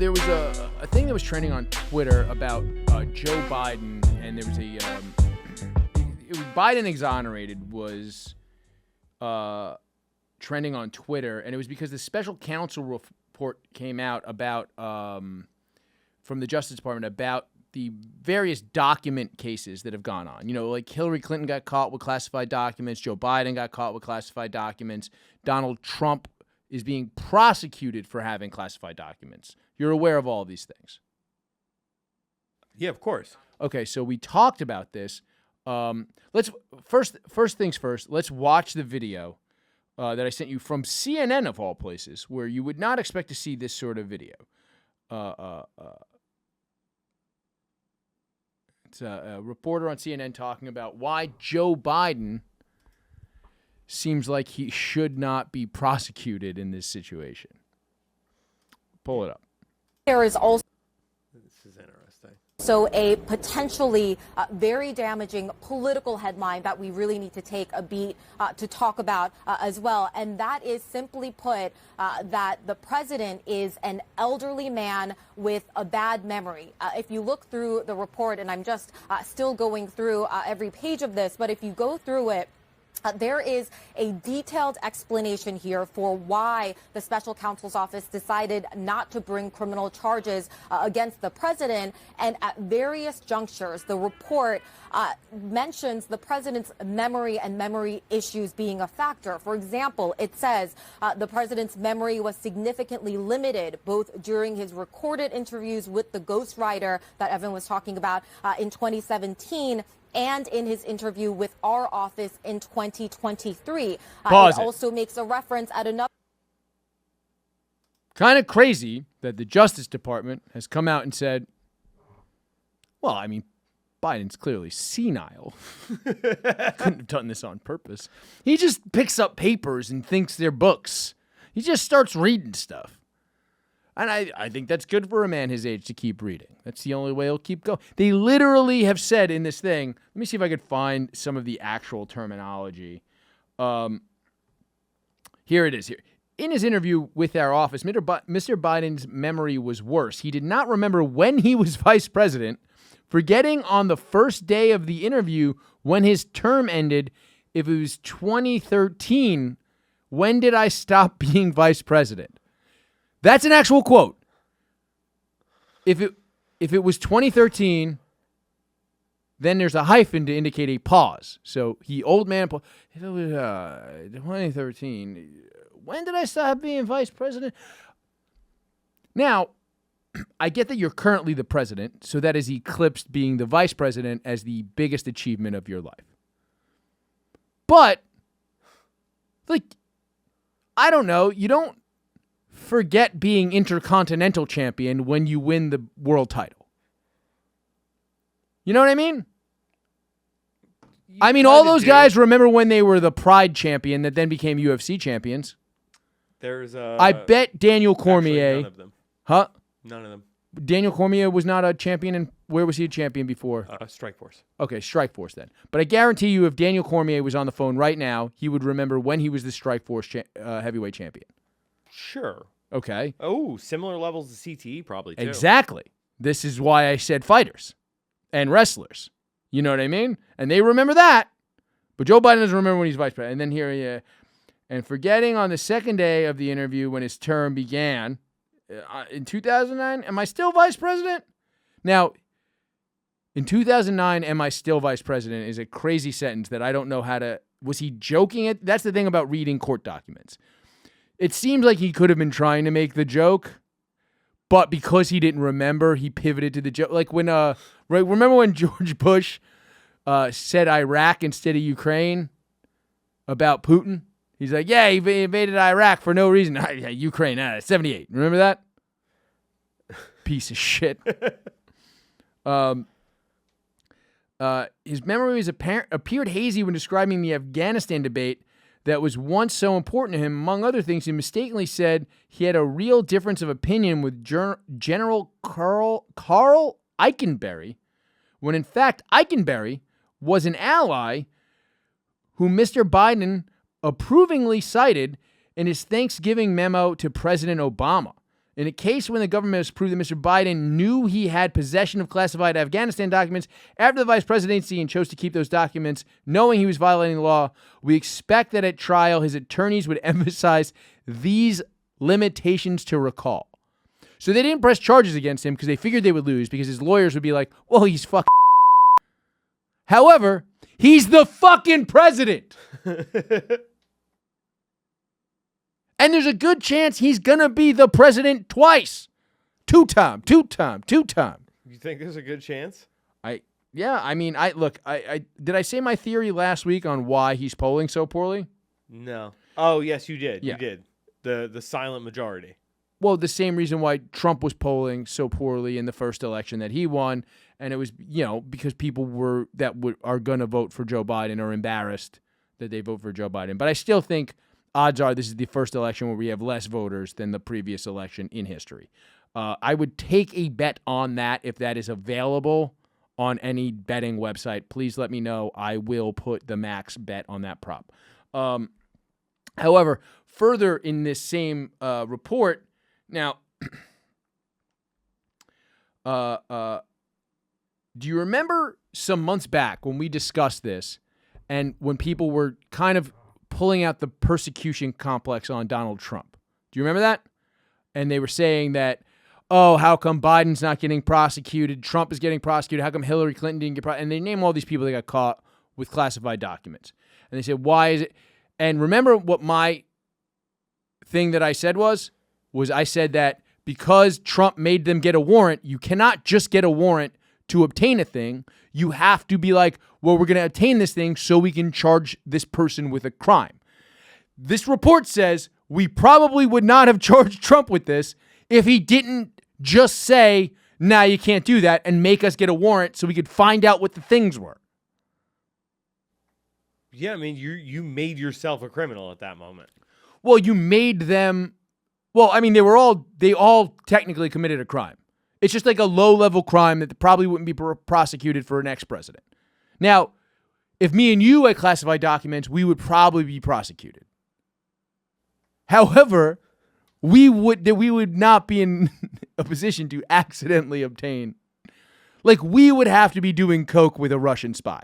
there was a thing that was trending on Twitter about Joe Biden, and there was Biden exonerated was trending on Twitter, and it was because the special counsel report came out about from the Justice Department about the various document cases that have gone on. You know, like Hillary Clinton got caught with classified documents, Joe Biden got caught with classified documents, Donald Trump is being prosecuted for having classified documents. You're aware of all of these things? Yeah, of course. Okay, so we talked about this. Let's first things first. Let's watch the video that I sent you from CNN of all places, where you would not expect to see this sort of video. It's a reporter on CNN talking about why Joe Biden seems like he should not be prosecuted in this situation. Pull it up. There is also This is interesting. a potentially very damaging political headline that we really need to take a beat to talk about as well. And that is, simply put, that the president is an elderly man with a bad memory. If you look through the report, and I'm just still going through every page of this, but if you go through it, there is a detailed explanation here for why the special counsel's office decided not to bring criminal charges against the president. And at various junctures, the report mentions the president's memory and memory issues being a factor. For example, it says the president's memory was significantly limited, both during his recorded interviews with the ghostwriter that Evan was talking about in 2017, and in his interview with our office in 2023. It also makes a reference at another. Kind of crazy that the Justice Department has come out and said, well, I mean, Biden's clearly senile. Couldn't have done this on purpose. He just picks up papers and thinks they're books. He just starts reading stuff. And I think that's good for a man his age to keep reading. That's the only way he'll keep going. They literally have said in this thing, let me see if I could find some of the actual terminology. Here it is. Here. In his interview with our office, Mr. Biden's memory was worse. He did not remember when he was vice president, forgetting on the first day of the interview when his term ended. If it was 2013, when did I stop being vice president? That's an actual quote. If it was 2013, then there's a hyphen to indicate a pause. So old man. If it was 2013, when did I stop being vice president? Now, I get that you're currently the president, so that has eclipsed being the vice president as the biggest achievement of your life. But, like, I don't know. You don't forget being intercontinental champion when you win the world title. You know what I mean? I mean, all those guys remember when they were the Pride champion that then became UFC champions. I bet Daniel Cormier. None of them. Huh? None of them. Daniel Cormier was not a champion, and where was he a champion before? Strikeforce. Okay, Strikeforce then. But I guarantee you, if Daniel Cormier was on the phone right now, he would remember when he was the Strikeforce heavyweight champion. Sure. Okay. Oh, similar levels of CTE probably, too. Exactly. This is why I said fighters and wrestlers. You know what I mean? And they remember that. But Joe Biden doesn't remember when he's vice president. And then here, and forgetting on the second day of the interview when his term began, in 2009, am I still vice president? Now, in 2009, am I still vice president is a crazy sentence that I don't know how to, was he joking it? That's the thing about reading court documents. It seems like he could have been trying to make the joke, but because he didn't remember, he pivoted to the joke. Like when, remember when George Bush said Iraq instead of Ukraine about Putin? He's like, yeah, he invaded Iraq for no reason. Ukraine, 78. Remember that? Piece of shit. His memory appeared hazy when describing the Afghanistan debate that was once so important to him. Among other things, he mistakenly said he had a real difference of opinion with General Carl Eikenberry, when in fact Eikenberry was an ally whom Mr. Biden approvingly cited in his Thanksgiving memo to President Obama. In a case when the government has proved that Mr. Biden knew he had possession of classified Afghanistan documents after the vice presidency and chose to keep those documents knowing he was violating the law, we expect that at trial his attorneys would emphasize these limitations to recall. So they didn't press charges against him because they figured they would lose because his lawyers would be like, well, he's fucking. However, he's the fucking president. And there's a good chance he's going to be the president twice. Two-time. You think there's a good chance? Did I say my theory last week on why he's polling so poorly? No. Oh, yes, you did. Yeah. You did. The silent majority. Well, the same reason why Trump was polling so poorly in the first election that he won, and it was, because people are going to vote for Joe Biden are embarrassed that they vote for Joe Biden. But I still think odds are this is the first election where we have less voters than the previous election in history. I would take a bet on that if that is available on any betting website. Please let me know. I will put the max bet on that prop. However, further in this same report, now, do you remember some months back when we discussed this and when people were kind of pulling out the persecution complex on Donald Trump? Do you remember that? And they were saying that, oh, how come Biden's not getting prosecuted? Trump is getting prosecuted. How come Hillary Clinton didn't get prosecuted? And they name all these people that got caught with classified documents. And they said, why is it? And remember what my thing that I said was I said that because Trump made them get a warrant, you cannot just get a warrant to obtain a thing. You have to be like, well, we're going to obtain this thing so we can charge this person with a crime. This report says we probably would not have charged Trump with this if he didn't just say, nah, you can't do that, and make us get a warrant so we could find out what the things were. Yeah, I mean, you made yourself a criminal at that moment. Well, you made them. Well, I mean, they all technically committed a crime. It's just like a low-level crime that probably wouldn't be prosecuted for an ex-president. Now, if me and you had classified documents, we would probably be prosecuted. However, we would not be in a position to accidentally obtain. Like, we would have to be doing coke with a Russian spy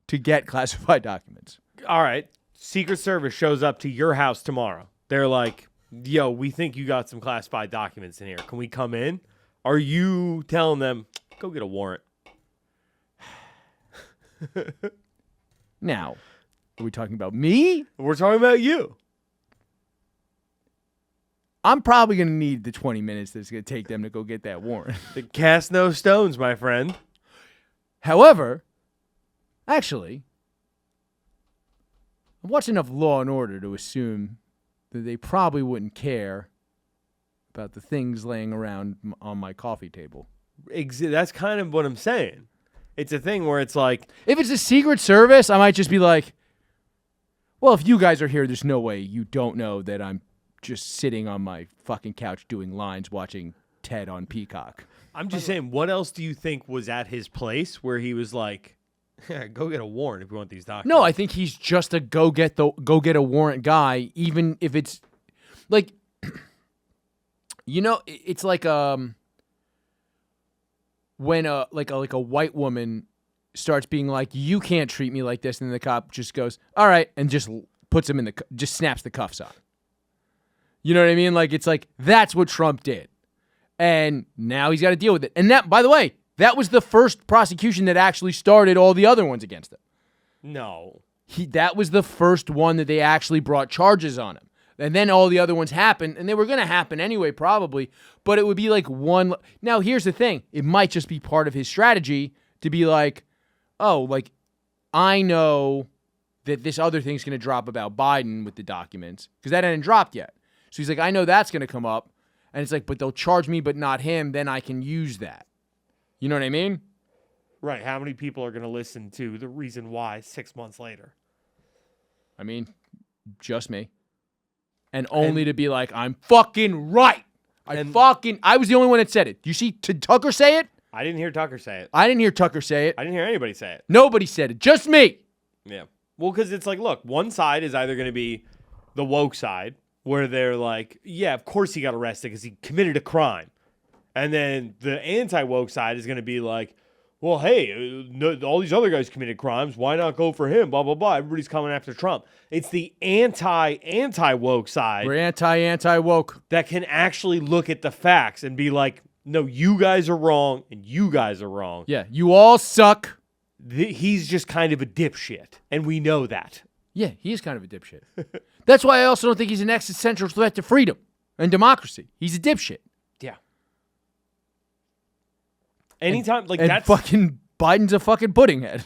to get classified documents. All right. Secret Service shows up to your house tomorrow. They're like, yo, we think you got some classified documents in here. Can we come in? Are you telling them, go get a warrant? Now, are we talking about me? We're talking about you. I'm probably going to need the 20 minutes that it's going to take them to go get that warrant. Cast no stones, my friend. However, actually, I've watched enough Law and Order to assume that they probably wouldn't care about the things laying around on my coffee table. That's kind of what I'm saying. It's a thing where it's like, if it's a Secret Service, I might just be like, well, if you guys are here, there's no way you don't know that I'm just sitting on my fucking couch doing lines watching Ted on Peacock. I'm just saying, what else do you think was at his place where he was like, yeah, go get a warrant if you want these documents? No, I think he's just a go get a warrant guy, even if it's like, it's like when a white woman starts being like, you can't treat me like this, and then the cop just goes, all right, and just puts him just snaps the cuffs on. You know what I mean? Like, it's like, that's what Trump did. And now he's got to deal with it. And that, by the way, that was the first prosecution that actually started all the other ones against him. No. That was the first one that they actually brought charges on him. And then all the other ones happened, and they were going to happen anyway, probably, but it would be like one. Now, here's the thing. It might just be part of his strategy to be like, oh, like, I know that this other thing's going to drop about Biden with the documents, because that hadn't dropped yet. So he's like, I know that's going to come up. And it's like, but they'll charge me, but not him. Then I can use that. You know what I mean? Right. How many people are going to listen to the reason why 6 months later? I mean, just me. And only to be like, I'm fucking right. I was the only one that said it. You see Tucker say it? I didn't hear Tucker say it. I didn't hear Tucker say it. I didn't hear anybody say it. Nobody said it. Just me. Yeah. Well, because it's like, look, one side is either going to be the woke side, where they're like, yeah, of course he got arrested because he committed a crime. And then the anti-woke side is going to be like, well, hey, all these other guys committed crimes. Why not go for him? Blah, blah, blah. Everybody's coming after Trump. It's the anti-woke side. We're anti-woke. That can actually look at the facts and be like, no, you guys are wrong and you guys are wrong. Yeah, you all suck. He's just kind of a dipshit, and we know that. Yeah, he is kind of a dipshit. That's why I also don't think he's an existential threat to freedom and democracy. He's a dipshit. Yeah. Anytime, and that's fucking Biden's a fucking pudding head.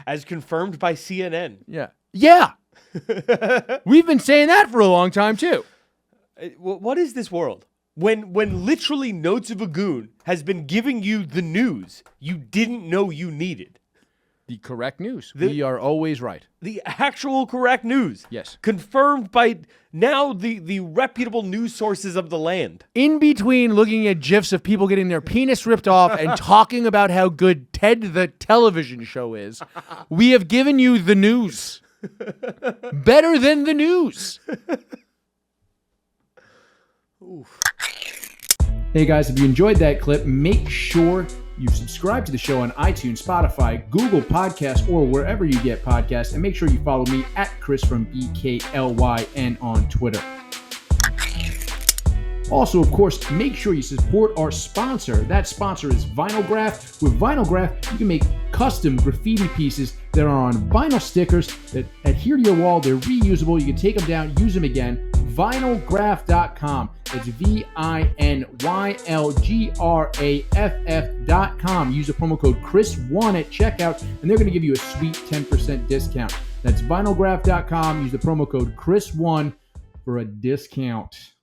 as confirmed by CNN. Yeah. Yeah. We've been saying that for a long time, too. What is this world? When literally Notes of a Goon has been giving you the news you didn't know you needed. The correct news. We are always right. The actual correct news. Yes. Confirmed by now the reputable news sources of the land. In between looking at GIFs of people getting their penis ripped off and talking about how good Ted the television show is, we have given you the news. Better than the news. Oof. Hey guys, if you enjoyed that clip, make sure you subscribe to the show on iTunes, Spotify, Google Podcasts, or wherever you get podcasts. And make sure you follow me at Chris from BKLYN on Twitter. Also, of course, make sure you support our sponsor. That sponsor is Vinylgraph. With Vinylgraph, you can make custom graffiti pieces that are on vinyl stickers that adhere to your wall. They're reusable. You can take them down, use them again. Vinylgraph.com. It's VINYLGRAFF.com. Use the promo code Chris1 at checkout, and they're going to give you a sweet 10% discount. That's Vinylgraph.com. Use the promo code Chris1 for a discount.